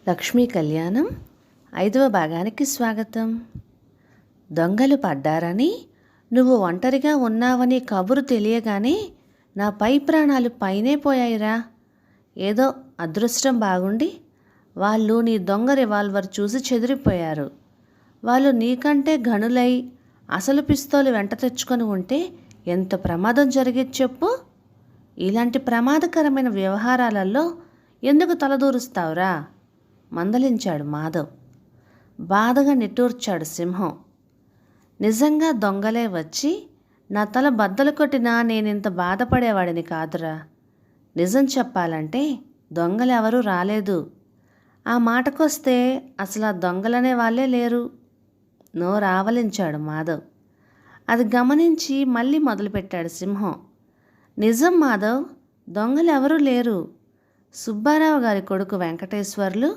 లక్ష్మీ కళ్యాణం 5వ భాగానికి స్వాగతం. దొంగలు పడ్డారని, నువ్వు ఒంటరిగా ఉన్నావని కబురు తెలియగానే నా పై ప్రాణాలు పైనే పోయాయిరా. ఏదో అదృష్టం బాగుండి వాళ్ళు నీ దొంగ రివాల్వర్ చూసి చెదిరిపోయారు. వాళ్ళు నీకంటే గనులై అసలు పిస్తోలు వెంట తెచ్చుకొని ఉంటే ఎంత ప్రమాదం జరిగేది చెప్పు. ఇలాంటి ప్రమాదకరమైన వ్యవహారాలలో ఎందుకు తలదూరుస్తావురా? మందలించాడు మాధవ్. బాధగా నిట్టూర్చాడు సింహం. నిజంగా దొంగలే వచ్చి నా తల బద్దలు కొట్టినా నేనింత బాధపడేవాడిని కాదురా. నిజం చెప్పాలంటే దొంగలెవరూ రాలేదు. ఆ మాటకొస్తే అసలు ఆ దొంగలనే వాళ్ళే లేరు. నోరావలించాడు మాధవ్. అది గమనించి మళ్ళీ మొదలుపెట్టాడు సింహం. నిజం మాధవ్, దొంగలెవరూ లేరు. సుబ్బారావు గారి కొడుకు వెంకటేశ్వర్లు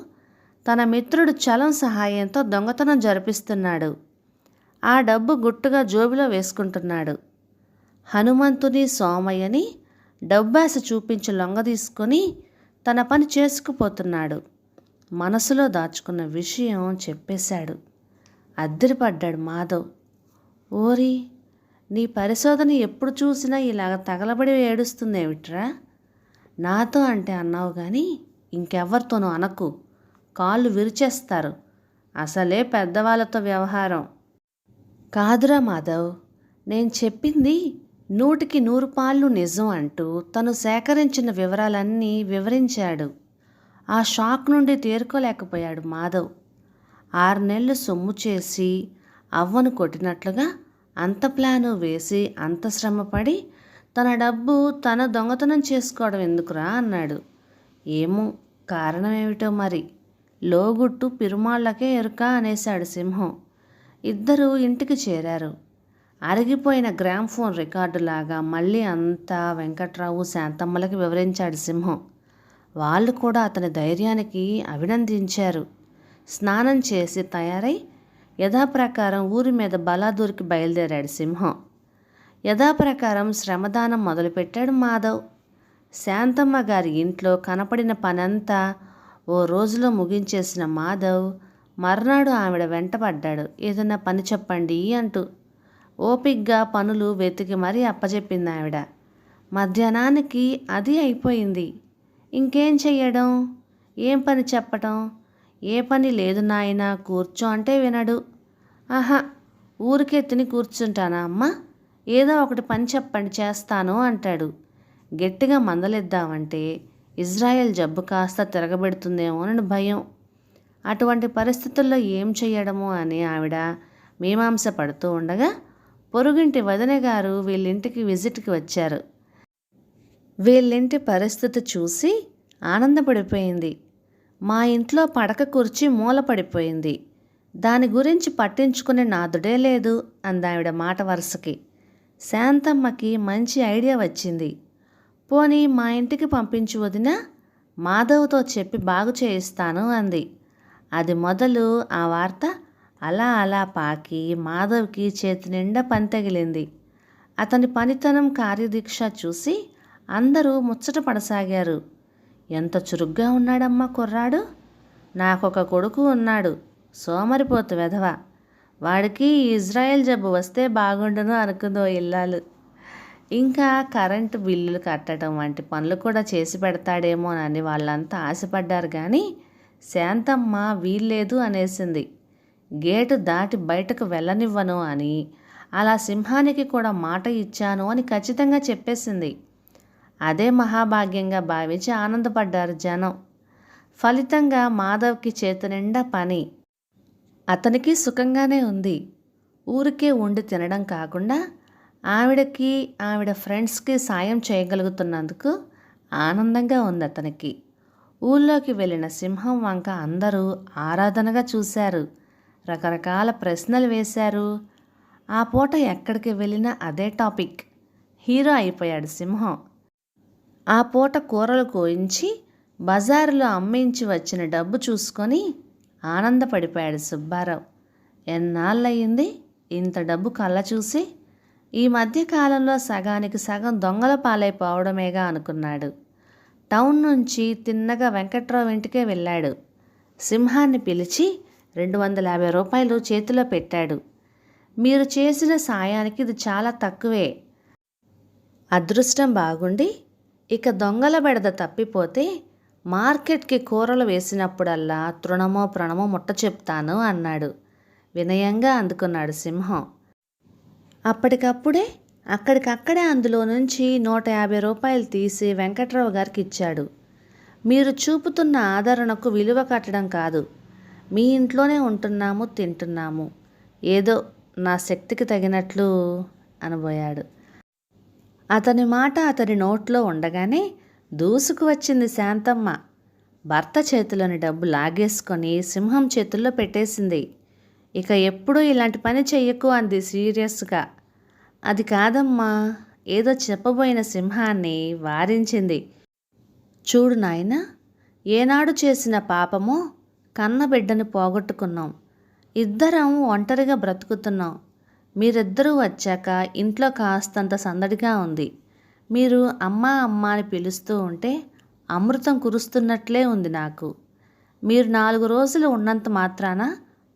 తన మిత్రుడు చలం సహాయంతో దొంగతనం జరిపిస్తున్నాడు. ఆ డబ్బు గుట్టుగా జోబిలో వేసుకుంటున్నాడు. హనుమంతుని సోమయ్యని డబ్బాస చూపించి లొంగ తీసుకొని తన పని చేసుకుపోతున్నాడు. మనసులో దాచుకున్న విషయం చెప్పేశాడు. అద్దరిపడ్డాడు మాధవ్. ఓరి, నీ పరిశోధన ఎప్పుడు చూసినా ఇలాగ తగలబడి ఏడుస్తుందేమిట్రా? నాతో అంటే అన్నావు కానీ ఇంకెవ్వరితోనూ అనకు. కాళ్ళు విరిచేస్తారు. అసలే పెద్దవాళ్ళతో వ్యవహారం. కాదురా మాధవ్, నేను చెప్పింది 100కి 100 పాళ్ళు నిజం అంటూ తను సేకరించిన వివరాలన్నీ వివరించాడు. ఆ షాక్ నుండి తేరుకోలేకపోయాడు మాధవ్. 6 నెలలు సొమ్ము చేసి అవ్వను కొట్టినట్లుగా అంత ప్లాను వేసి అంత శ్రమపడి తన డబ్బు తన దొంగతనం చేసుకోవడం ఎందుకురా అన్నాడు. ఏమో, కారణమేమిటో మరి. లోగుట్టు పిరుమాళ్లకే ఎరుక అనేశాడు సింహం. ఇద్దరూ ఇంటికి చేరారు. అరిగిపోయిన గ్రామ్ఫోన్ రికార్డులాగా మళ్ళీ అంతా వెంకట్రావు శాంతమ్మలకి వివరించాడు సింహం. వాళ్ళు కూడా అతని ధైర్యానికి అభినందించారు. స్నానం చేసి తయారై యథాప్రకారం ఊరి మీద బలాదూరికి బయలుదేరాడు సింహం. యథాప్రకారం శ్రమదానం మొదలుపెట్టాడు మాధవ్. శాంతమ్మ గారి ఇంట్లో కనపడిన పనంతా ఓ రోజులో ముగించేసిన మాధవ్ మర్నాడు ఆవిడ వెంటపడ్డాడు. ఏదైనా పని చెప్పండి అంటూ. ఓపిగ్గా పనులు వెతికి మరీ అప్పచెప్పింది ఆవిడ. మధ్యాహ్నానికి అది అయిపోయింది. ఇంకేం చెయ్యడం, ఏం పని చెప్పటం? ఏ పని లేదు నాయనా, కూర్చో అంటే వినడు. ఆహా, ఊరికే తిని కూర్చుంటానా అమ్మా? ఏదో ఒకటి పని చెప్పండి, చేస్తాను అంటాడు. గట్టిగా మందలిద్దామంటే ఇజ్రాయెల్ జబ్బు కాస్త తిరగబెడుతుందేమోనని భయం. అటువంటి పరిస్థితుల్లో ఏం చెయ్యడమో అని ఆవిడ మీమాంస పడుతూ ఉండగా పొరుగింటి వదిన గారు వీళ్ళింటికి విజిట్కి వచ్చారు. వీళ్ళింటి పరిస్థితి చూసి ఆనందపడిపోయింది. మా ఇంట్లో పడక కుర్చీ మూల పడిపోయింది. దాని గురించి పట్టించుకునే నాదుడే లేదు అందావిడ మాట వరుసకి. శాంతమ్మకి మంచి ఐడియా వచ్చింది. పోనీ మా ఇంటికి పంపించు వదినా, మాధవ్తో చెప్పి బాగు చేయిస్తాను అంది. అది మొదలు ఆ వార్త అలా అలా పాకి మాధవ్కి చేతి నిండా పని తగిలింది. అతని పనితనం, కార్యదీక్ష చూసి అందరూ ముచ్చట పడసాగారు. ఎంత చురుగ్గా ఉన్నాడమ్మా కుర్రాడు. నాకొక కొడుకు ఉన్నాడు, సోమరిపోతు వెధవ. వాడికి ఇజ్రాయెల్ జబ్బు వస్తే బాగుండును అనుకుందో ఇల్లాలు. ఇంకా కరెంటు బిల్లులు కట్టడం వంటి పనులు కూడా చేసి పెడతాడేమోనని వాళ్ళంతా ఆశపడ్డారు. కానీ శాంతమ్మ వీల్లేదు అనేసింది. గేటు దాటి బయటకు వెళ్ళనివ్వను అని, అలా సింహానికి కూడా మాట ఇచ్చాను అని ఖచ్చితంగా చెప్పేసింది. అదే మహాభాగ్యంగా భావించి ఆనందపడ్డారు జనం. ఫలితంగా మాధవ్కి చేతి నిండా పని. అతనికి సుఖంగానే ఉంది. ఊరికే ఉండి తినడం కాకుండా ఆవిడకి, ఆవిడ ఫ్రెండ్స్కి సాయం చేయగలుగుతున్నందుకు ఆనందంగా ఉంది అతనికి. ఊళ్ళోకి వెళ్ళిన సింహం వంక అందరూ ఆరాధనగా చూశారు. రకరకాల ప్రశ్నలు వేశారు. ఆ పూట ఎక్కడికి వెళ్ళినా అదే టాపిక్. హీరో అయిపోయాడు సింహం. ఆ పూట కూరలు కోయించి బజారులో అమ్మించి వచ్చిన డబ్బు చూసుకొని ఆనందపడిపోయాడు సుబ్బారావు. ఎన్నాళ్ళయింది ఇంత డబ్బు కళ్ళ చూసి? ఈ మధ్యకాలంలో సగానికి సగం దొంగల పాలైపోవడమేగా అనుకున్నాడు. టౌన్ నుంచి తిన్నగా వెంకట్రావు ఇంటికే వెళ్ళాడు. సింహాన్ని పిలిచి 250 రూపాయలు చేతిలో పెట్టాడు. మీరు చేసిన సాయానికి ఇది చాలా తక్కువే. అదృష్టం బాగుండి ఇక దొంగల బెడద తప్పిపోతే మార్కెట్కి కూరలు వేసినప్పుడల్లా తృణమో ప్రణమో ముట్ట చెప్తాను అన్నాడు. వినయంగా అందుకున్నాడు సింహం. అప్పటికప్పుడే అక్కడికక్కడే అందులో నుంచి 150 రూపాయలు తీసి వెంకట్రావు గారికి ఇచ్చాడు. మీరు చూపుతున్న ఆదరణకు విలువ కట్టడం కాదు, మీ ఇంట్లోనే ఉంటున్నాము, తింటున్నాము, ఏదో నా శక్తికి తగినట్లు అనబోయాడు. అతని మాట అతని నోట్లో ఉండగానే దూసుకు వచ్చింది శాంతమ్మ. భర్త చేతిలోని డబ్బు లాగేసుకొని సింహం చేతుల్లో పెట్టేసింది. ఇక ఎప్పుడూ ఇలాంటి పని చెయ్యకు అంది సీరియస్గా. అది కాదమ్మా, ఏదో చెప్పబోయిన సింహాన్ని వారించింది. చూడు నాయనా, ఏనాడు చేసిన పాపమో కన్న బిడ్డను పోగొట్టుకున్నాం. ఇద్దరం ఒంటరిగా బ్రతుకుతున్నాం. మీరిద్దరూ వచ్చాక ఇంట్లో కాస్తంత సందడిగా ఉంది. మీరు అమ్మా అమ్మా అని పిలుస్తూ ఉంటే అమృతం కురుస్తున్నట్లే ఉంది నాకు. మీరు 4 రోజులు ఉన్నంత మాత్రాన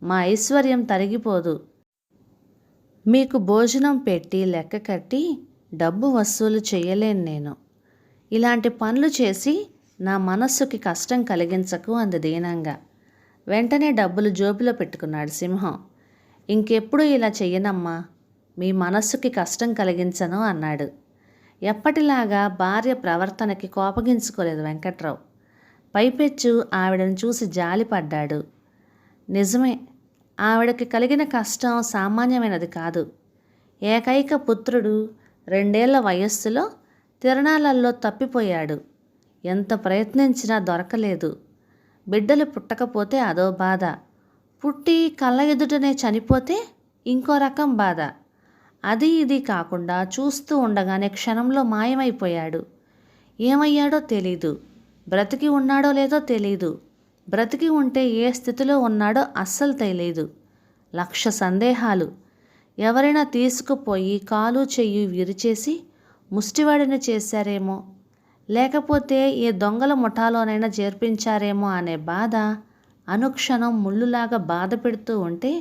మా ఐశ్వర్యం తరిగిపోదు. మీకు భోజనం పెట్టి లెక్క కట్టి డబ్బు వసూలు చేయలేను నేను. ఇలాంటి పనులు చేసి నా మనస్సుకి కష్టం కలిగించకు అంది దీనంగా. వెంటనే డబ్బులు జోబులో పెట్టుకున్నాడు సింహం. ఇంకెప్పుడు ఇలా చెయ్యనమ్మా, మీ మనస్సుకి కష్టం కలిగించను అన్నాడు. ఎప్పటిలాగా భార్య ప్రవర్తనకి కోపగించుకోలేదు వెంకట్రావు. పైపెచ్చు ఆవిడను చూసి జాలిపడ్డాడు. నిజమే, ఆవిడకి కలిగిన కష్టం సామాన్యమైనది కాదు. ఏకైక పుత్రుడు 2 ఏళ్ల వయస్సులో తిరణాలల్లో తప్పిపోయాడు. ఎంత ప్రయత్నించినా దొరకలేదు. బిడ్డలు పుట్టకపోతే అదో బాధ, పుట్టి కళ్ళ ఎదుటనే చనిపోతే ఇంకో రకం బాధ. అది ఇది కాకుండా చూస్తూ ఉండగానే క్షణంలో మాయమైపోయాడు. ఏమయ్యాడో తెలీదు, బ్రతికి ఉన్నాడో లేదో తెలీదు. బ్రతికి ఉంటే ఏ స్థితిలో ఉన్నాడో అస్సలు తెలీదు. 1,00,000 సందేహాలు. ఎవరైనా తీసుకుపోయి కాలు చెయ్యి విరిచేసి ముష్టివాడిని చేశారేమో, లేకపోతే ఏ దొంగల ముఠాలోనైనా చేర్పించారేమో అనే బాధ అనుక్షణం ముళ్ళులాగా బాధ పెడుతూ ఉంటే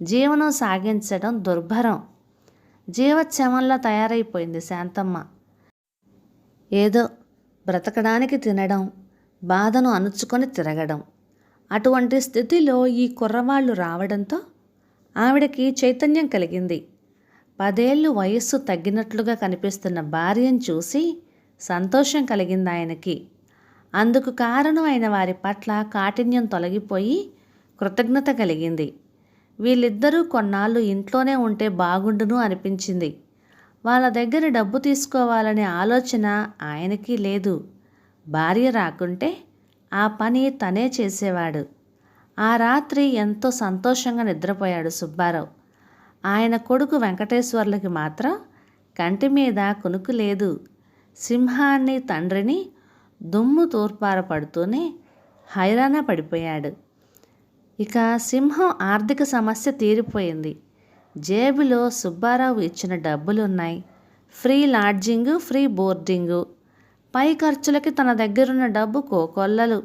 జీవనం సాగించడం దుర్భరం. జీవచ్చమంలా తయారైపోయింది శాంతమ్మ. ఏదో బ్రతకడానికి తినడం, బాధను అణుచుకొని తిరగడం. అటువంటి స్థితిలో ఈ కుర్రవాళ్ళు రావడంతో ఆవిడకి చైతన్యం కలిగింది. 10 ఏళ్ళు వయస్సు తగ్గినట్లుగా కనిపిస్తున్న భార్యను చూసి సంతోషం కలిగింది ఆయనకి. అందుకు కారణమైన వారి పట్ల కాఠిన్యం తొలగిపోయి కృతజ్ఞత కలిగింది. వీళ్ళిద్దరూ కొన్నాళ్ళు ఇంట్లోనే ఉంటే బాగుండును అనిపించింది. వాళ్ళ దగ్గర డబ్బు తీసుకోవాలనే ఆలోచన ఆయనకి లేదు. భార్య రాకుంటే ఆ పని తనే చేసేవాడు. ఆ రాత్రి ఎంతో సంతోషంగా నిద్రపోయాడు సుబ్బారావు. ఆయన కొడుకు వెంకటేశ్వర్లకి మాత్రం కంటి మీద కునుకు లేదు. సింహాన్ని తండ్రిని దుమ్ము తూర్పార పడుతూనే హైరాణ పడిపోయాడు. ఇక సింహం ఆర్థిక సమస్య తీరిపోయింది. జేబులో సుబ్బారావు ఇచ్చిన డబ్బులున్నాయి. ఫ్రీ లాడ్జింగు, ఫ్రీ బోర్డింగు, పై ఖర్చులకి తన దగ్గరున్న డబ్బు కోకొల్లలు.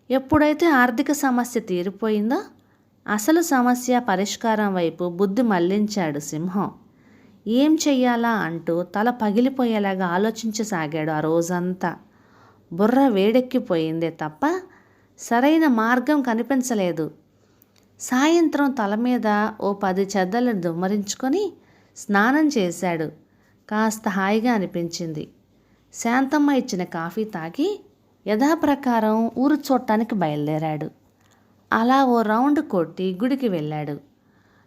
ఎప్పుడైతే ఆర్థిక సమస్య తీరిపోయిందో అసలు సమస్య పరిష్కారం వైపు బుద్ధి మళ్లించాడు సింహం. ఏం చెయ్యాలా అంటూ తల పగిలిపోయేలాగా ఆలోచించసాగాడు. ఆ రోజంతా బుర్ర వేడెక్కిపోయిందే తప్ప సరైన మార్గం కనిపించలేదు. సాయంత్రం తల మీద ఓ 10 చెద్దలను దుమ్మరించుకొని స్నానం చేశాడు. కాస్త హాయిగా అనిపించింది. శాంతమ్మ ఇచ్చిన కాఫీ తాగి యథాప్రకారం ఊరు చూడటానికి బయలుదేరాడు. అలా ఓ రౌండ్ కొట్టి గుడికి వెళ్ళాడు.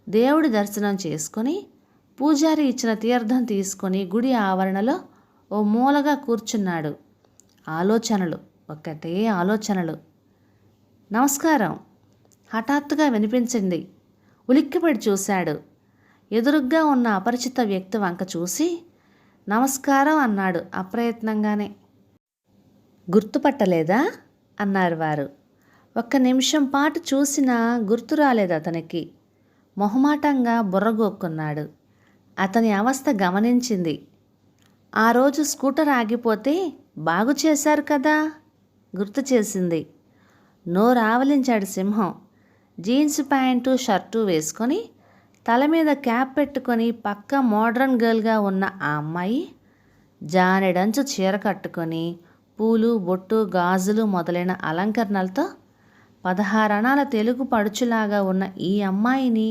దేవుడి దర్శనం చేసుకొని పూజారి ఇచ్చిన తీర్థం తీసుకొని గుడి ఆవరణలో ఓ మూలగా కూర్చున్నాడు. ఆలోచనలు, ఒక్కటే ఆలోచనలు. నమస్కారం హఠాత్తుగా వినిపించింది. ఉలిక్కిపడి చూశాడు. ఎదురుగ్గా ఉన్న అపరిచిత వ్యక్తి వంక చూసి నమస్కారం అన్నాడు అప్రయత్నంగానే. గుర్తుపట్టలేదా అన్నారు వారు. 1 నిమిషం పాటు చూసినా గుర్తు రాలేదు అతనికి. మొహమాటంగా బుర్రగోక్కున్నాడు. అతని అవస్థ గమనించింది. ఆ రోజు స్కూటర్ ఆగిపోతే బాగు చేశారు కదా, గుర్తు చేసింది. నోరావలించాడు సింహం. జీన్స్ ప్యాంటు షర్టు వేసుకొని తల మీద క్యాప్ పెట్టుకొని పక్క మోడ్రన్ గర్ల్గా ఉన్న ఆ అమ్మాయి జానెడంచు చీర కట్టుకొని పూలు బొట్టు గాజులు మొదలైన అలంకరణలతో 16 అణాల తెలుగు పడుచులాగా ఉన్న ఈ అమ్మాయిని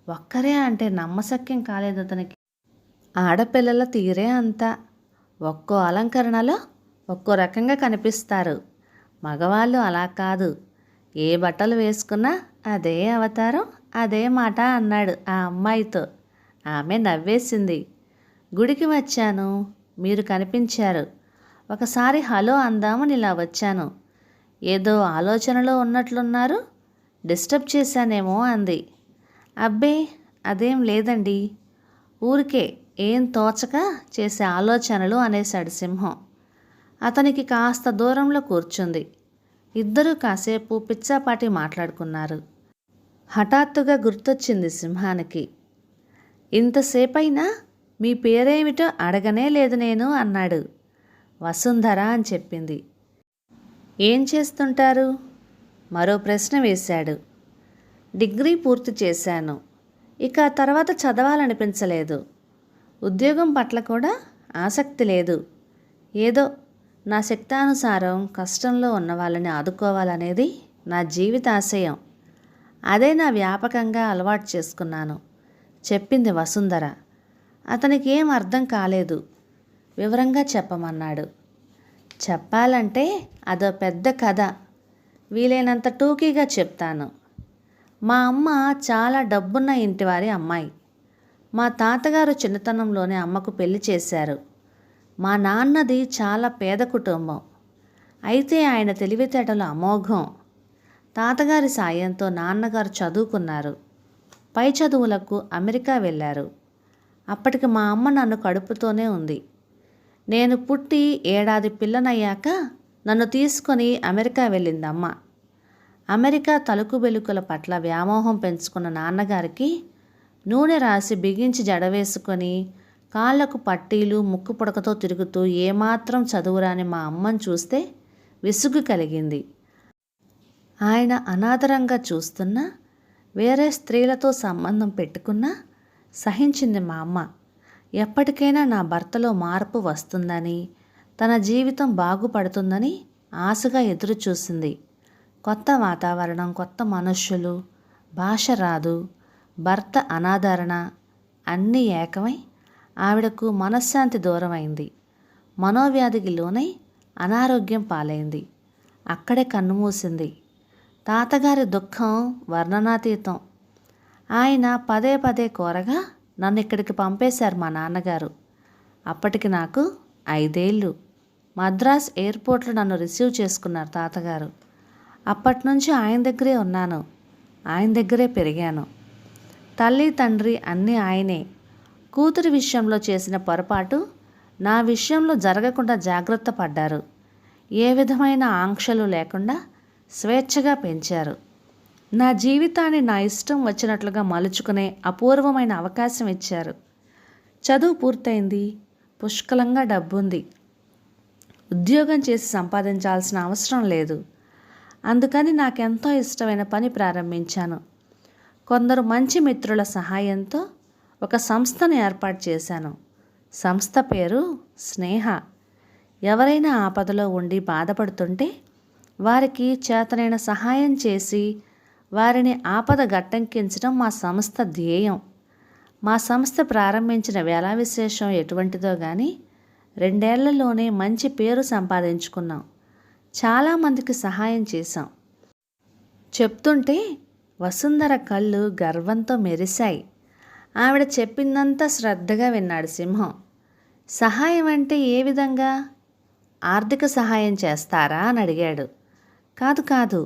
ఒక్కరే అంటే నమ్మశక్యం కాలేదు అతనికి. ఆడపిల్లల తీరే అంతా. ఒక్కో అలంకరణలో ఒక్కో రకంగా కనిపిస్తారు. మగవాళ్ళు అలా కాదు. ఏ బట్టలు వేసుకున్నా అదే అవతారం, అదే మాట అన్నాడు ఆ అమ్మాయితో. ఆమె నవ్వేసింది. గుడికి వచ్చాను, మీరు కనిపించారు. ఒకసారి హలో అందామని ఇలా వచ్చాను. ఏదో ఆలోచనలో ఉన్నట్లున్నారు, డిస్టర్బ్ చేశానేమో అంది. అబ్బే అదేం లేదండి, ఊరికే ఏం తోచక చేసే ఆలోచనలు అనేశాడు సింహం. అతనికి కాస్త దూరంలో కూర్చుంది. ఇద్దరూ కాసేపు పిచ్చాపాటి మాట్లాడుకున్నారు. హఠాత్తుగా గుర్తొచ్చింది సింహానికి. ఇంతసేపైనా మీ పేరేమిటో అడగనే లేదు నేను అన్నాడు. వసుంధర అని చెప్పింది. ఏం చేస్తుంటారు? మరో ప్రశ్న వేశాడు. డిగ్రీ పూర్తి చేశాను. ఇక తర్వాత చదవాలనిపించలేదు. ఉద్యోగం పట్ల కూడా ఆసక్తి లేదు. ఏదో నా శక్తానుసారం కష్టంలో ఉన్న వాళ్ళని ఆదుకోవాలనేది నా జీవితాశయం. అదే నా వ్యాపకంగా అలవాటు చేసుకున్నాను చెప్పింది వసుంధర. అతనికి ఏం అర్థం కాలేదు. వివరంగా చెప్పమన్నాడు. చెప్పాలంటే అదో పెద్ద కథ. వీలైనంత టూకీగా చెప్తాను. మా అమ్మ చాలా డబ్బున్న ఇంటివారి అమ్మాయి. మా తాతగారు చిన్నతనంలోనే అమ్మకు పెళ్లి చేశారు. మా నాన్నది చాలా పేద కుటుంబం. అయితే ఆయన తెలివితేటలు అమోఘం. తాతగారి సాయంతో నాన్నగారు చదువుకున్నారు. పై చదువులకు అమెరికా వెళ్ళారు. అప్పటికి మా అమ్మ నన్ను కడుపుతోనే ఉంది. నేను పుట్టి ఏడాది పిల్లనయ్యాక నన్ను తీసుకొని అమెరికా వెళ్ళిందమ్మ. అమెరికా తలుకు బెలుకుల పట్ల వ్యామోహం పెంచుకున్న నాన్నగారికి నూనె రాసి బిగించి జడవేసుకొని కాళ్లకు పట్టీలు ముక్కు పుడకతో తిరుగుతూ ఏమాత్రం చదువురాని మా అమ్మను చూస్తే విసుగు కలిగింది. ఆయన అనాదరంగా చూస్తున్నా, వేరే స్త్రీలతో సంబంధం పెట్టుకున్నా సహించింది మా అమ్మ. ఎప్పటికైనా నా భర్తలో మార్పు వస్తుందని, తన జీవితం బాగుపడుతుందని ఆశగా ఎదురు చూసింది. కొత్త వాతావరణం, కొత్త మనుష్యులు, భాష రాదు, భర్త అనాదరణ అన్నీ ఏకమై ఆవిడకు మనశ్శాంతి దూరమైంది. మనోవ్యాధికి లోనై అనారోగ్యం పాలైంది. అక్కడే కన్నుమూసింది. తాతగారి దుఃఖం వర్ణనాతీతం. ఆయన పదే పదే కోరగా నన్ను ఇక్కడికి పంపేశారు మా నాన్నగారు. అప్పటికి నాకు 5 ఏళ్ళు. మద్రాస్ ఎయిర్పోర్ట్లో నన్ను రిసీవ్ చేసుకున్నారు తాతగారు. అప్పటి నుంచి ఆయన దగ్గరే ఉన్నాను, ఆయన దగ్గరే పెరిగాను. తల్లి తండ్రి అన్నీ ఆయనే. కూతురి విషయంలో చేసిన పొరపాటు నా విషయంలో జరగకుండా జాగ్రత్త పడ్డారు. ఏ విధమైన ఆంక్షలు లేకుండా స్వేచ్ఛగా పెంచారు. నా జీవితాన్ని నా ఇష్టం వచ్చినట్లుగా మలుచుకునే అపూర్వమైన అవకాశం ఇచ్చారు. చదువు పూర్తయింది, పుష్కలంగా డబ్బుంది. ఉద్యోగం చేసి సంపాదించాల్సిన అవసరం లేదు. అందుకని నాకెంతో ఇష్టమైన పని ప్రారంభించాను. కొందరు మంచి మిత్రుల సహాయంతో ఒక సంస్థను ఏర్పాటు చేశాను. సంస్థ పేరు స్నేహ. ఎవరైనా ఆపదలో ఉండి బాధపడుతుంటే వారికి చేతనైన సహాయం చేసి వారిని ఆపద గట్టెక్కించడం మా సంస్థ ధ్యేయం. మా సంస్థ ప్రారంభించిన వేళ విశేషం ఎటువంటిదో కానీ 2 ఏళ్లలోనే మంచి పేరు సంపాదించుకున్నాం. చాలామందికి సహాయం చేశాం. చెప్తుంటే వసుంధర కళ్ళు గర్వంతో మెరిశాయి. ఆవిడ చెప్పిందంతా శ్రద్ధగా విన్నాడు సింహం. సహాయం అంటే ఏ విధంగా? ఆర్థిక సహాయం చేస్తారా అని అడిగాడు. కాదు కాదు,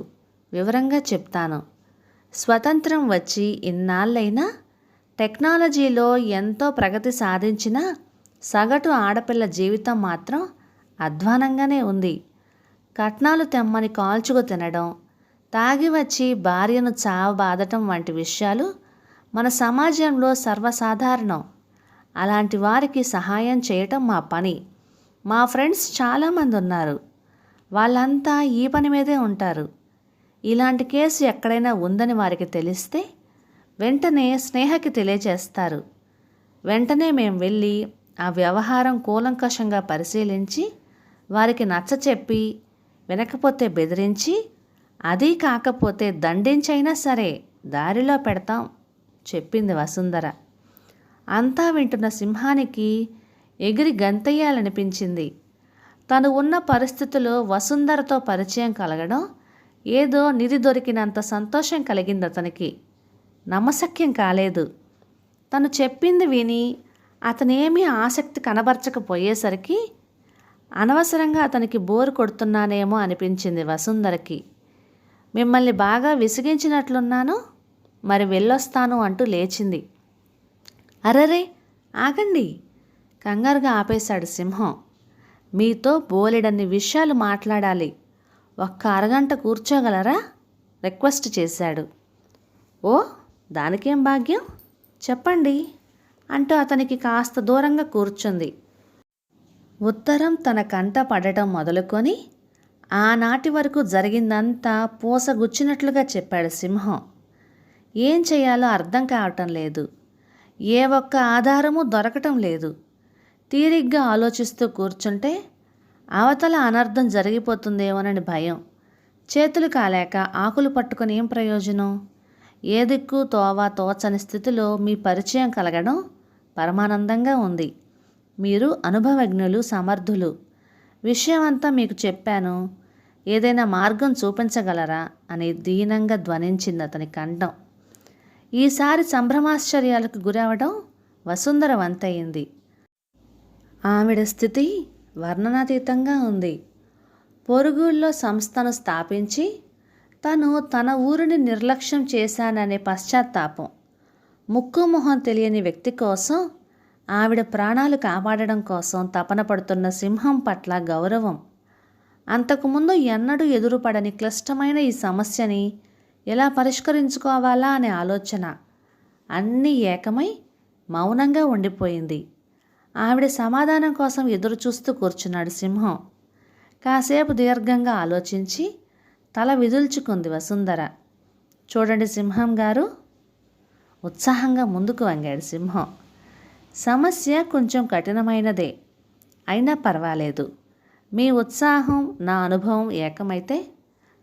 వివరంగా చెప్తాను. స్వతంత్రం వచ్చి ఇన్నాళ్ళైనా టెక్నాలజీలో ఎంతో ప్రగతి సాధించిన సగటు ఆడపిల్ల జీవితం మాత్రం అధ్వానంగానే ఉంది. కట్నాలు తెమ్మని కాల్చుకు తినడం, తాగి వచ్చి భార్యను చావబాదటం వంటి విషయాలు మన సమాజంలో సర్వసాధారణం. అలాంటి వారికి సహాయం చేయటం మా పని. మా ఫ్రెండ్స్ చాలామంది ఉన్నారు. వాళ్ళంతా ఈ పని మీదే ఉంటారు. ఇలాంటి కేసు ఎక్కడైనా ఉందని వారికి తెలిస్తే వెంటనే స్నేహకి తెలియచేస్తారు. వెంటనే మేము వెళ్ళి ఆ వ్యవహారం కూలంకషంగా పరిశీలించి వారికి నచ్చచెప్పి, వినకపోతే బెదిరించి, అదీ కాకపోతే దండించైనా సరే దారిలో పెడతాం చెప్పింది వసుంధర. అంతా వింటున్న సింహానికి ఎగిరి గంతెయ్యాలనిపించింది. తను ఉన్న పరిస్థితిలో వసుంధరతో పరిచయం కలగడం ఏదో నిధి దొరికినంత సంతోషం కలిగింది అతనికి. నమ్మశక్యం కాలేదు. తను చెప్పింది విని అతనేమీ ఆసక్తి కనబరచకపోయేసరికి అనవసరంగా అతనికి బోరు కొడుతున్నానేమో అనిపించింది వసుంధరకి. మిమ్మల్ని బాగా విసిగించినట్లున్నాను, మరి వెళ్ళొస్తాను అంటూ లేచింది. అరెరే, ఆగండి, కంగారుగా ఆపేశాడు సింహం. మీతో బోలెడన్ని విషయాలు మాట్లాడాలి, ఒక్క అరగంట కూర్చోగలరా రిక్వెస్ట్ చేశాడు. ఓ, దానికేం భాగ్యం, చెప్పండి అంటూ అతనికి కాస్త దూరంగా కూర్చుంది. ఉత్తరం తన కంట పడటం మొదలుకొని ఆనాటి వరకు జరిగిందంతా పూసగుచ్చినట్లుగా చెప్పాడు సింహం. ఏం చేయాలో అర్థం కావటం లేదు. ఏ ఒక్క ఆధారము దొరకటం లేదు. తీరిగ్గా ఆలోచిస్తూ కూర్చుంటే అవతల అనర్థం జరిగిపోతుందేమోనని భయం. చేతులు కాలేక ఆకులు పట్టుకొని ఏం ప్రయోజనం? ఏ దిక్కు తోవా తోచని స్థితిలో మీ పరిచయం కలగడం పరమానందంగా ఉంది. మీరు అనుభవజ్ఞులు, సమర్థులు. విషయమంతా మీకు చెప్పాను, ఏదైనా మార్గం చూపించగలరా అని దీనంగా ధ్వనించింది అతని కంఠం. ఈసారి సంభ్రమాశ్చర్యాలకు గురవడం వసుంధర వంతయింది. ఆవిడ స్థితి వర్ణనాతీతంగా ఉంది. పొరుగుల్లో సంస్థను స్థాపించి తను తన ఊరిని నిర్లక్ష్యం చేశాననే పశ్చాత్తాపం, ముక్కు మొహం తెలియని వ్యక్తి కోసం, ఆవిడ ప్రాణాలు కాపాడడం కోసం తపన పడుతున్న సింహం పట్ల గౌరవం, అంతకుముందు ఎన్నడూ ఎదురుపడని క్లిష్టమైన ఈ సమస్యని ఎలా పరిష్కరించుకోవాలా అనే ఆలోచన అన్నీ ఏకమై మౌనంగా ఉండిపోయింది. ఆవిడ సమాధానం కోసం ఎదురుచూస్తూ కూర్చున్నాడు సింహం. కాసేపు దీర్ఘంగా ఆలోచించి తల విదుల్చుకుంది వసుంధర. చూడండి సింహం గారు, ఉత్సాహంగా ముందుకు వంగాడు సింహం. సమస్య కొంచెం కఠినమైనదే, అయినా పర్వాలేదు. మీ ఉత్సాహం, నా అనుభవం ఏకమైతే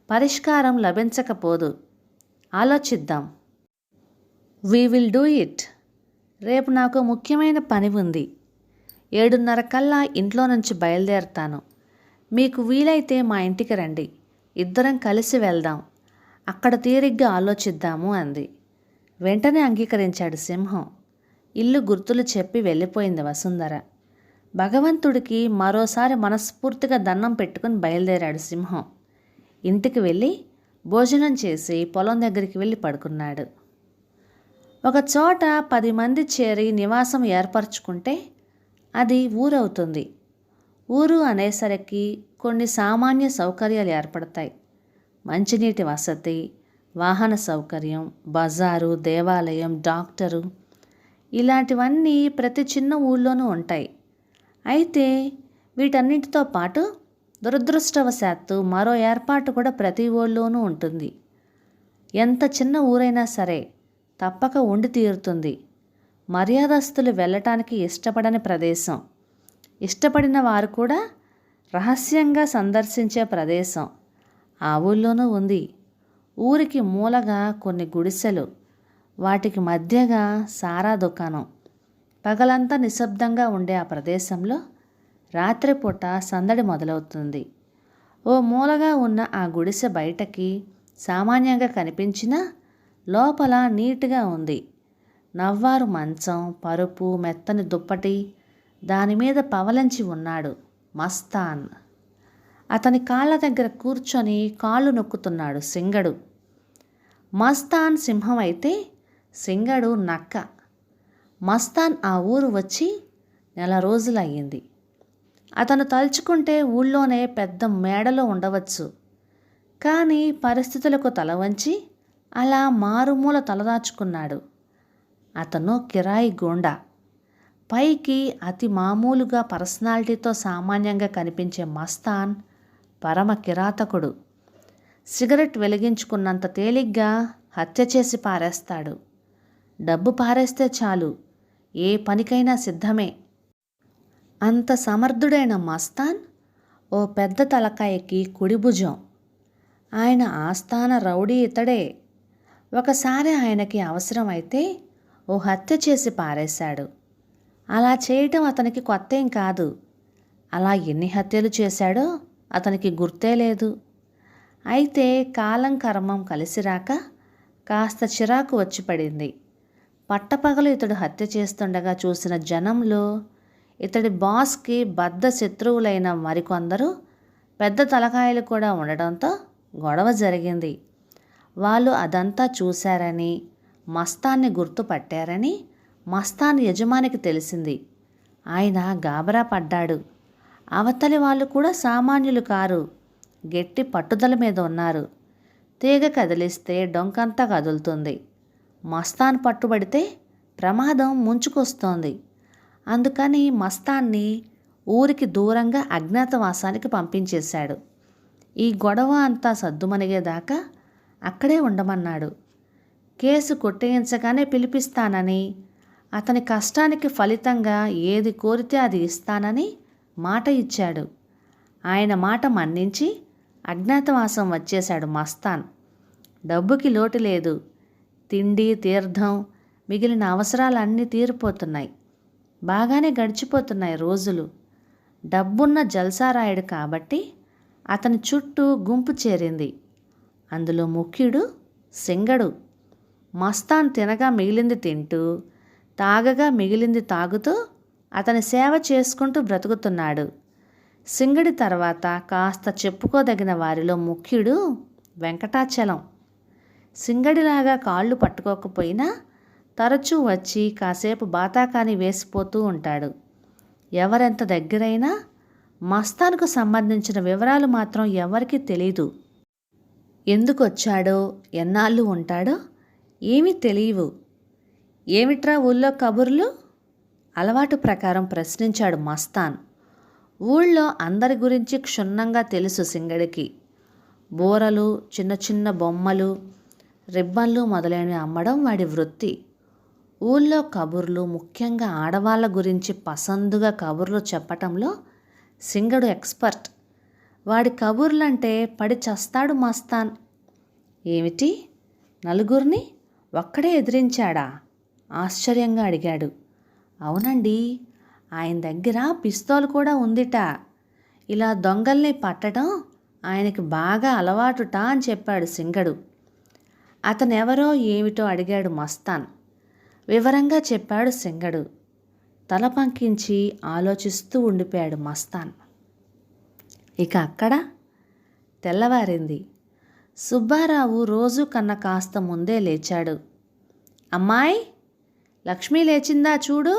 పరిష్కారం లభించకపోదు. ఆలోచిద్దాం. We will do it. రేపు నాకు ముఖ్యమైన పని ఉంది. 7:30 కల్లా ఇంట్లో నుంచి బయలుదేరతాను. మీకు వీలైతే మా ఇంటికి రండి, ఇద్దరం కలిసి వెళ్దాం, అక్కడ తీరిగ్గా ఆలోచిద్దాము అంది. వెంటనే అంగీకరించాడు సింహం. ఇల్లు గుర్తులు చెప్పి వెళ్ళిపోయింది వసుంధర. భగవంతుడికి మరోసారి మనస్ఫూర్తిగా దండం పెట్టుకుని బయలుదేరాడు సింహం. ఇంటికి వెళ్ళి భోజనం చేసి పొలం దగ్గరికి వెళ్ళి పడుకున్నాడు. ఒక చోట 10 మంది చేరి నివాసం ఏర్పరచుకుంటే అది ఊరవుతుంది. ఊరు అనేసరికి కొన్ని సామాన్య సౌకర్యాలు ఏర్పడతాయి. మంచినీటి వసతి, వాహన సౌకర్యం, బజారు, దేవాలయం, డాక్టరు, ఇలాంటివన్నీ ప్రతి చిన్న ఊళ్ళోనూ ఉంటాయి. అయితే వీటన్నిటితో పాటు దురదృష్టవశాత్తు మరో ఏర్పాటు కూడా ప్రతి ఊళ్ళోనూ ఉంటుంది. ఎంత చిన్న ఊరైనా సరే తప్పక ఉండి తీరుతుంది. మర్యాదస్తులు వెళ్ళటానికి ఇష్టపడని ప్రదేశం, ఇష్టపడిన వారు కూడా రహస్యంగా సందర్శించే ప్రదేశం ఆ ఊళ్ళోనూ ఉంది. ఊరికి మూలగా కొన్ని గుడిసెలు, వాటికి మధ్యగా సారా దుకాణం. పగలంతా నిశ్శబ్దంగా ఉండే ఆ ప్రదేశంలో రాత్రిపూట సందడి మొదలవుతుంది. ఓ మూలగా ఉన్న ఆ గుడిసె బయటకి సామాన్యంగా కనిపించినా లోపల నీట్గా ఉంది. నవ్వారు మంచం, పరుపు, మెత్తని దుప్పటి, దానిమీద పవలంచి ఉన్నాడు మస్తాన్. అతని కాళ్ళ దగ్గర కూర్చొని కాళ్ళు నొక్కుతున్నాడు సింగడు. మస్తాన్ సింహం అయితే సింగడు నక్క. మస్తాన్ ఆ ఊరు వచ్చి 4 రోజులు అయ్యింది. అతను తలుచుకుంటే ఊళ్ళోనే పెద్ద మేడలో ఉండవచ్చు. కానీ పరిస్థితులకు తల వంచి అలా మారుమూల తలదాచుకున్నాడు. అతను కిరాయి గూండా. పైకి అతి మామూలుగా పర్సనాలిటీతో సామాన్యంగా కనిపించే మస్తాన్ పరమ కిరాతకుడు. సిగరెట్ వెలిగించుకున్నంత తేలిగ్గా హత్య చేసి పారేస్తాడు. డబ్బు పారేస్తే చాలు, ఏ పనికైనా సిద్ధమే. అంత సమర్థుడైన మస్తాన్ ఓ పెద్ద తలకాయకి కుడిభుజం. ఆయన ఆస్థాన రౌడీ ఇతడే. ఒకసారి ఆయనకి అవసరమైతే ఓ హత్య చేసి పారేశాడు. అలా చేయటం అతనికి కొత్తేం కాదు. అలా ఎన్ని హత్యలు చేశాడో అతనికి గుర్తే లేదు. అయితే కాలం కర్మం కలిసిరాక కాస్త చిరాకు వచ్చి పడింది. పట్టపగలు ఇతడు హత్య చేస్తుండగా చూసిన జనంలో ఇతడి బాస్కి బద్ధ శత్రువులైన మరికొందరు పెద్ద తలకాయలు కూడా ఉండడంతో గొడవ జరిగింది. వాళ్ళు అదంతా చూశారని, మస్తాన్ని గుర్తుపట్టారని మస్తాన్ యజమానికి తెలిసింది. ఆయన గాబరా పడ్డాడు. అవతలి వాళ్ళు కూడా సామాన్యులు కారు, గట్టి పట్టుదల మీద ఉన్నారు. తీగ కదిలిస్తే డొంకంతా కదులుతుంది. మస్తాన్ పట్టుబడితే ప్రమాదం ముంచుకొస్తోంది. అందుకని మస్తాన్ని ఊరికి దూరంగా అజ్ఞాతవాసానికి పంపించేశాడు. ఈ గొడవ అంతా సద్దుమణిగేదాకా అక్కడే ఉండమన్నాడు. కేసు కొట్టేయించగానే పిలిపిస్తానని, అతని కష్టానికి ఫలితంగా ఏది కోరితే అది ఇస్తానని మాట ఇచ్చాడు. ఆయన మాట మన్నించి అజ్ఞాతవాసం వచ్చేశాడు మస్తాన్. డబ్బుకి లోటు లేదు. తిండి, తీర్థం, మిగిలిన అవసరాలన్నీ తీరిపోతున్నాయి. బాగానే గడిచిపోతున్నాయి రోజులు. డబ్బున్న జల్సారాయుడు కాబట్టి అతని చుట్టూ గుంపు చేరింది. అందులో ముఖ్యుడు సింగడు. మస్తాన్ తినగా మిగిలింది తింటూ, తాగగా మిగిలింది తాగుతూ అతని సేవ చేసుకుంటూ బ్రతుకుతున్నాడు. సింగడి తర్వాత కాస్త చెప్పుకోదగిన వారిలో ముఖ్యుడు వెంకటాచలం. సింగడిలాగా కాళ్ళు పట్టుకోకపోయినా తరచూ వచ్చి కాసేపు బాతాకాని వేసిపోతూ ఉంటాడు. ఎవరెంత దగ్గరైనా మస్తాన్కు సంబంధించిన వివరాలు మాత్రం ఎవరికీ తెలీదు. ఎందుకు వచ్చాడో, ఎన్నాళ్ళు ఉంటాడో ఏమీ తెలియవు. ఏమిట్రా ఊళ్ళో కబుర్లు? అలవాటు ప్రకారం ప్రశ్నించాడు మస్తాన్. ఊళ్ళో అందరి గురించి క్షుణ్ణంగా తెలుసు సింగడికి. బూరలు, చిన్న చిన్న బొమ్మలు, రిబ్బన్లు మొదలైనవి అమ్మడం వాడి వృత్తి. ఊళ్ళో కబుర్లు, ముఖ్యంగా ఆడవాళ్ళ గురించి పసందుగా కబుర్లు చెప్పటంలో సింగడు ఎక్స్పర్ట్. వాడి కబుర్లంటే పడి చస్తాడు మస్తాన్. ఏమిటి, నలుగురిని ఒక్కడే ఎదిరించాడా? ఆశ్చర్యంగా అడిగాడు. అవునండి, ఆయన దగ్గర పిస్తోల్ కూడా ఉందిట. ఇలా దొంగల్ని పట్టడం ఆయనకి బాగా అలవాటుట అని చెప్పాడు సింగడు. అతనెవరో ఏమిటో అడిగాడు మస్తాన్. వివరంగా చెప్పాడు సింగడు. తల పంకించి ఆలోచిస్తూ ఉండిపోయాడు మస్తాన్. ఇక అక్కడ తెల్లవారింది. సుబ్బారావు రోజు కన్నా కాస్త ముందే లేచాడు. అమ్మాయి, లక్ష్మి లేచిందా చూడు.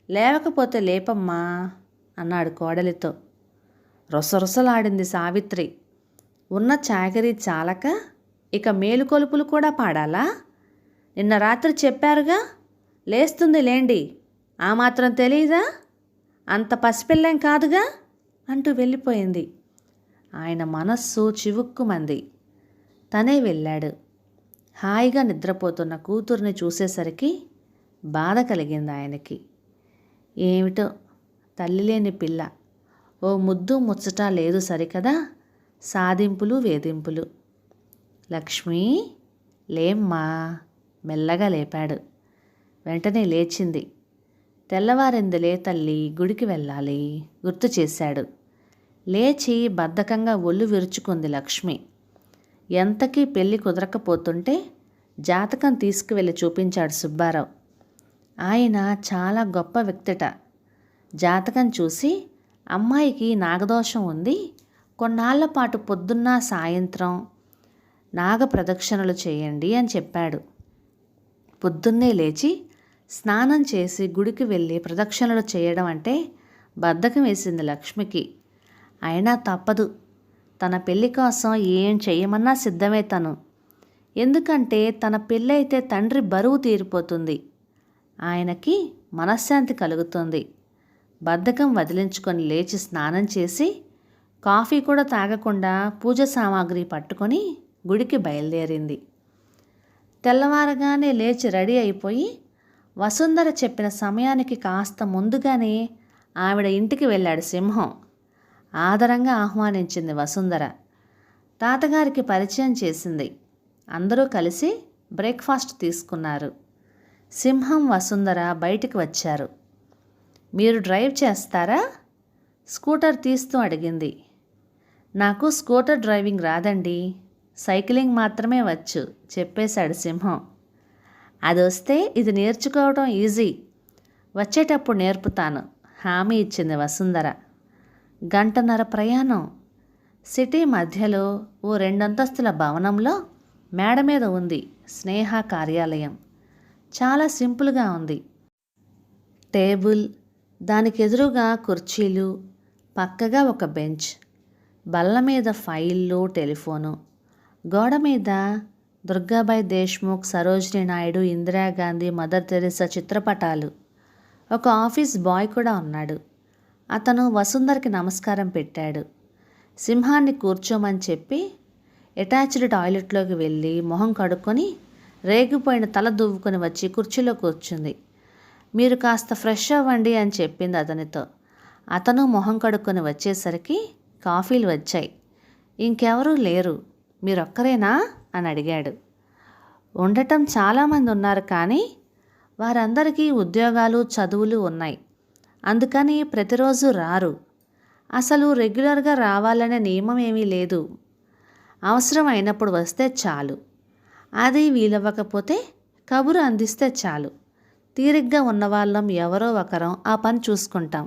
లేవకపోతే లేపమ్మా అన్నాడు కోడలితో. రొసరొసలాడింది సావిత్రి. ఉన్న చాకరీ చాలక ఇక మేలుకొలుపులు కూడా పాడాలా? నిన్న రాత్రి చెప్పారుగా, లేస్తుంది లేండి, ఆ మాత్రం తెలీదా? అంత పసిపిల్లేం కాదుగా అంటూ వెళ్ళిపోయింది. ఆయన మనస్సు చివుక్కుమంది. తనే వెళ్ళాడు. హాయిగా నిద్రపోతున్న కూతుర్ని చూసేసరికి బాధ కలిగింది ఆయనకి. ఏమిటో తల్లి లేని పిల్ల, ఓ ముద్దు ముచ్చట లేదు సరికదా, సాధింపులు వేధింపులు. లక్ష్మి, లేమ్మా, మెల్లగా లేపాడు. వెంటనే లేచింది. తెల్లవారిందిలే తల్లి, గుడికి వెళ్ళాలి గుర్తు చేశాడు. లేచి బద్ధకంగా ఒళ్ళు విరుచుకుంది లక్ష్మి. ఎంతకీ పెళ్ళి కుదరకపోతుంటే జాతకం తీసుకువెళ్ళి చూపించాడు సుబ్బారావు. ఆయన చాలా గొప్ప వ్యక్తిట. జాతకం చూసి అమ్మాయికి నాగదోషం ఉంది, కొన్నాళ్ల పాటు పొద్దున్న సాయంత్రం నాగ ప్రదక్షిణలు చేయండి అని చెప్పాడు. పొద్దున్నే లేచి స్నానం చేసి గుడికి వెళ్ళి ప్రదక్షిణలు చేయడం అంటే బద్ధకం వేసింది లక్ష్మికి. అయినా తప్పదు. తన పెళ్లి కోసం ఏం చెయ్యమన్నా సిద్ధమే తను. ఎందుకంటే తన పెళ్ళైతే తండ్రి బరువు తీరిపోతుంది, ఆయనకి మనశ్శాంతి కలుగుతుంది. బద్ధకం వదిలించుకొని లేచి స్నానం చేసి కాఫీ కూడా తాగకుండా పూజ సామాగ్రి పట్టుకొని గుడికి బయలుదేరింది. తెల్లవారగానే లేచి రెడీ అయిపోయి వసుంధర చెప్పిన సమయానికి కాస్త ముందుగానే ఆవిడ ఇంటికి వెళ్ళాడు సింహం. ఆదరంగా ఆహ్వానించింది వసుంధర. తాతగారికి పరిచయం చేసింది. అందరూ కలిసి బ్రేక్ఫాస్ట్ తీసుకున్నారు. సింహం, వసుంధర బయటికి వచ్చారు. మీరు డ్రైవ్ చేస్తారా? స్కూటర్ తీస్తూ అడిగింది. నాకు స్కూటర్ డ్రైవింగ్ రాదండి, సైక్లింగ్ మాత్రమే వచ్చు చెప్పేశాడు సింహం. అది వస్తే ఇది నేర్చుకోవడం ఈజీ, వచ్చేటప్పుడు నేర్పుతాను హామీ ఇచ్చింది వసుంధర. గంటన్నర ప్రయాణం. సిటీ మధ్యలో ఓ 2 అంతస్తుల భవనంలో మేడ మీద ఉంది స్నేహ కార్యాలయం. చాలా సింపుల్గా ఉంది. టేబుల్, దానికి ఎదురుగా కుర్చీలు, పక్కగా ఒక బెంచ్, బల్ల మీద ఫైళ్ళు, టెలిఫోను, గోడ మీద దుర్గాబాయ్ దేశ్ముఖ్, సరోజినీ నాయుడు, ఇందిరాగాంధీ, మదర్ తెరెసా చిత్రపటాలు. ఒక ఆఫీస్ బాయ్ కూడా ఉన్నాడు. అతను వసుంధరకి నమస్కారం పెట్టాడు. సింహాన్ని కూర్చోమని చెప్పి అటాచ్డ్ టాయిలెట్లోకి వెళ్ళి మొహం కడుక్కొని రేగిపోయిన తల దువ్వుకొని వచ్చి కుర్చీలో కూర్చుంది. మీరు కాస్త ఫ్రెష్ అవ్వండి అని చెప్పింది అతనితో. అతను మొహం కడుక్కొని వచ్చేసరికి కాఫీలు వచ్చాయి. ఇంకెవరూ లేరు, మీరొక్కరేనా అని అడిగాడు. ఉండటం చాలామంది ఉన్నారు, కానీ వారందరికీ ఉద్యోగాలు, చదువులు ఉన్నాయి. అందుకని ప్రతిరోజు రారు. అసలు రెగ్యులర్గా రావాలనే నియమం ఏమీ లేదు. అవసరం అయినప్పుడు వస్తే చాలు. అది వీలవ్వకపోతే కబురు అందిస్తే చాలు. తీరిగ్గా ఉన్నవాళ్ళం ఎవరో ఒకరం ఆ పని చూసుకుంటాం.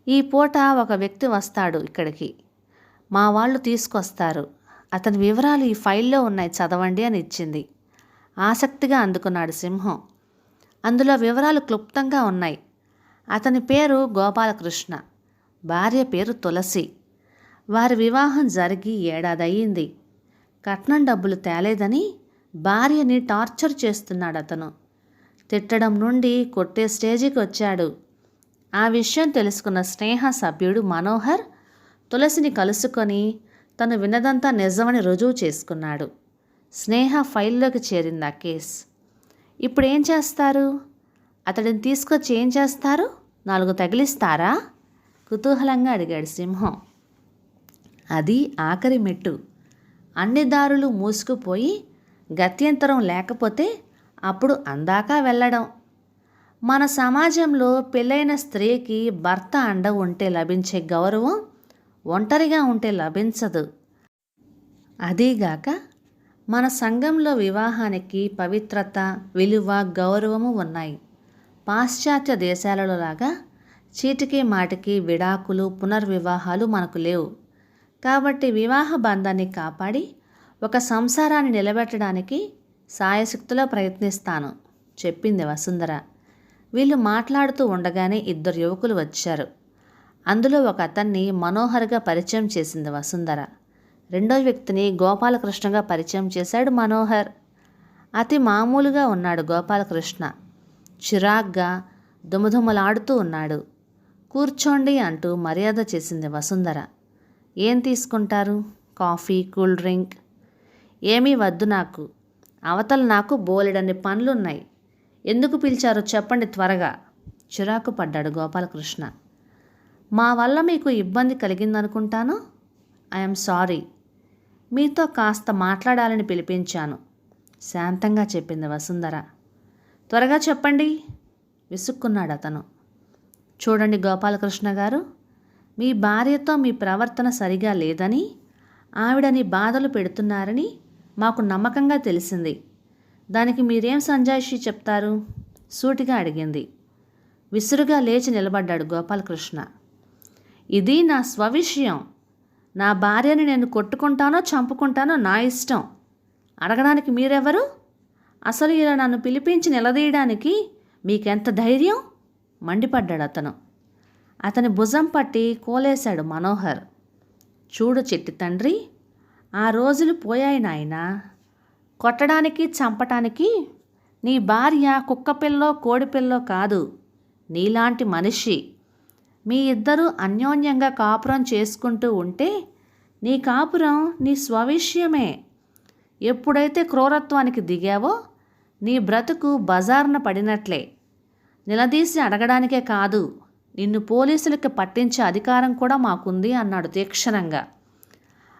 ఈ పూట ఒక వ్యక్తి వస్తాడు ఇక్కడికి, మా వాళ్ళు తీసుకొస్తారు. అతని వివరాలు ఈ ఫైల్లో ఉన్నాయి, చదవండి అని ఇచ్చింది. ఆసక్తిగా అందుకున్నాడు సింహం. అందులో వివరాలు క్లుప్తంగా ఉన్నాయి. అతని పేరు గోపాలకృష్ణ, భార్య పేరు తులసి. వారి వివాహం జరిగి 1 ఏడాది అయ్యింది. కట్నం డబ్బులు తేలేదని భార్యని టార్చర్ చేస్తున్నాడు అతను. తిట్టడం నుండి కొట్టే స్టేజికి వచ్చాడు. ఆ విషయం తెలుసుకున్న స్నేహ సభ్యుడు మనోహర్ తులసిని కలుసుకొని తను విన్నదంతా నిజమని రుజువు చేసుకున్నాడు. స్నేహ ఫైల్లోకి చేరింది ఆ కేస్. ఇప్పుడు ఏం చేస్తారు? అతడిని తీసుకొచ్చి ఏం చేస్తారు? 4 తగిలిస్తారా? కుతూహలంగా అడిగాడు సింహం. అది ఆఖరి మెట్టు. అన్ని దారులు మూసుకుపోయి గత్యంతరం లేకపోతే అప్పుడు అందాక వెళ్ళడం. మన సమాజంలో పెళ్ళైన స్త్రీకి భర్త అండ ఉంటే లభించే గౌరవం ఒంటరిగా ఉంటే లభించదు. అదీగాక మన సంఘంలో వివాహానికి పవిత్రత, విలువ, గౌరవము ఉన్నాయి. పాశ్చాత్య దేశాలలో లాగా చీటికి మాటికి విడాకులు, పునర్వివాహాలు మనకు లేవు. కాబట్టి వివాహ బంధాన్ని కాపాడి ఒక సంసారాన్ని నిలబెట్టడానికి సాయశక్తిలో ప్రయత్నిస్తాను చెప్పింది వసుంధర. వీళ్ళు మాట్లాడుతూ ఉండగానే 2 యువకులు వచ్చారు. అందులో ఒక అతన్ని మనోహర్గా పరిచయం చేసింది వసుంధర. రెండో వ్యక్తిని గోపాలకృష్ణగా పరిచయం చేశాడు మనోహర్. అతి మామూలుగా ఉన్నాడు గోపాలకృష్ణ. చిరాగ్గా దుమదుమలాడుతూ ఉన్నాడు. కూర్చోండి అంటూ మర్యాద చేసింది వసుంధర. ఏం తీసుకుంటారు? Coffee, cool drink? ఏమీ వద్దు నాకు. అవతల నాకు బోలెడన్ని పనులున్నాయి. ఎందుకు పిలిచారో చెప్పండి త్వరగా చిరాకు పడ్డాడు గోపాలకృష్ణ. మా వల్ల మీకు ఇబ్బంది కలిగిందనుకుంటాను. I'm sorry. మీతో కాస్త మాట్లాడాలని పిలిపించాను శాంతంగా చెప్పింది వసుంధర. త్వరగా చెప్పండి విసుక్కున్నాడు అతను. చూడండి గోపాలకృష్ణ గారు, మీ భార్యతో మీ ప్రవర్తన సరిగా లేదని, ఆవిడని బాధలు పెడుతున్నారని మాకు నమ్మకంగా తెలిసింది. దానికి మీరేం సంజాయిషి చెప్తారు? సూటిగా అడిగింది. విసురుగా లేచి నిలబడ్డాడు గోపాలకృష్ణ. ఇది నా స్వవిషయం. నా భార్యని నేను కొట్టుకుంటానో చంపుకుంటానో నా ఇష్టం. అడగడానికి మీరెవరు? అసలు ఇలా నన్ను పిలిపించి నిలదీయడానికి మీకెంత ధైర్యం? మండిపడ్డాడు అతను. అతని భుజం పట్టి కోలేశాడు మనోహర్. చూడు చిట్టి తండ్రి, ఆ రోజులు పోయాయి నాయనా. కొట్టడానికి, చంపటానికి నీ భార్య కుక్కపిల్లో కోడిపిల్లో కాదు, నీలాంటి మనిషి. మీ ఇద్దరూ అన్యోన్యంగా కాపురం చేసుకుంటూ ఉంటే నీ కాపురం నీ స్వవిషయమే. ఎప్పుడైతే క్రూరత్వానికి దిగావో నీ బ్రతుకు బజారున పడినట్లే. నిలదీసి అడగడానికే కాదు, నిన్ను పోలీసులకి పట్టించే అధికారం కూడా మాకుంది అన్నాడు తీక్షణంగా.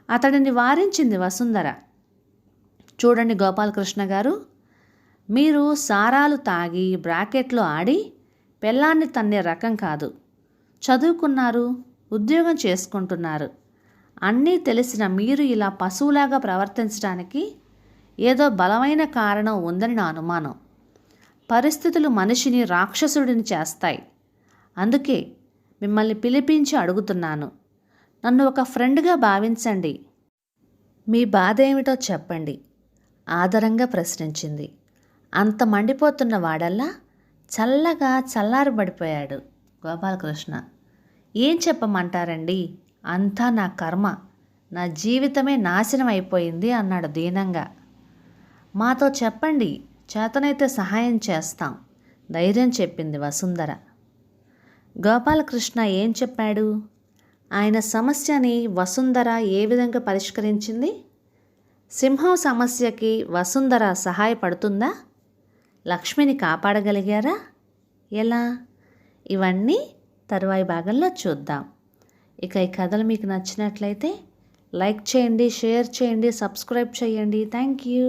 అతడిని వారించింది వసుంధర. చూడండి గోపాలకృష్ణ గారు, మీరు సారాలు తాగి బ్రాకెట్లో ఆడి పెళ్ళాన్ని తన్నే రకం కాదు. చదువుకున్నారు, ఉద్యోగం చేసుకుంటున్నారు. అన్నీ తెలిసిన మీరు ఇలా పశువులాగా ప్రవర్తించడానికి ఏదో బలమైన కారణం ఉందని నా అనుమానం. పరిస్థితులు మనిషిని రాక్షసుడిని చేస్తాయి. అందుకే మిమ్మల్ని పిలిపించి అడుగుతున్నాను. నన్ను ఒక ఫ్రెండ్గా భావించండి. మీ బాధ ఏమిటో చెప్పండి ఆదరంగా ప్రశ్నించింది. అంత మండిపోతున్న వాడల్లా చల్లగా చల్లారబడిపోయాడు గోపాలకృష్ణ. ఏం చెప్పమంటారండి, అంతా నా కర్మ, నా జీవితమే నాశనం అయిపోయింది అన్నాడు దీనంగా. మాతో చెప్పండి, చేతనైతే సహాయం చేస్తాం, ధైర్యం చెప్పింది వసుంధర. గోపాలకృష్ణ ఏం చెప్పాడు? ఆయన సమస్యని వసుంధర ఏ విధంగా పరిష్కరించింది? సింహం సమస్యకి వసుంధర సహాయపడుతుందా? లక్ష్మిని కాపాడగలిగారా? ఎలా? ఇవన్నీ తరువాయి భాగంలో చూద్దాం. ఇక ఈ కథలు మీకు నచ్చినట్లయితే లైక్ చేయండి, షేర్ చేయండి, సబ్స్క్రైబ్ చేయండి. Thank you.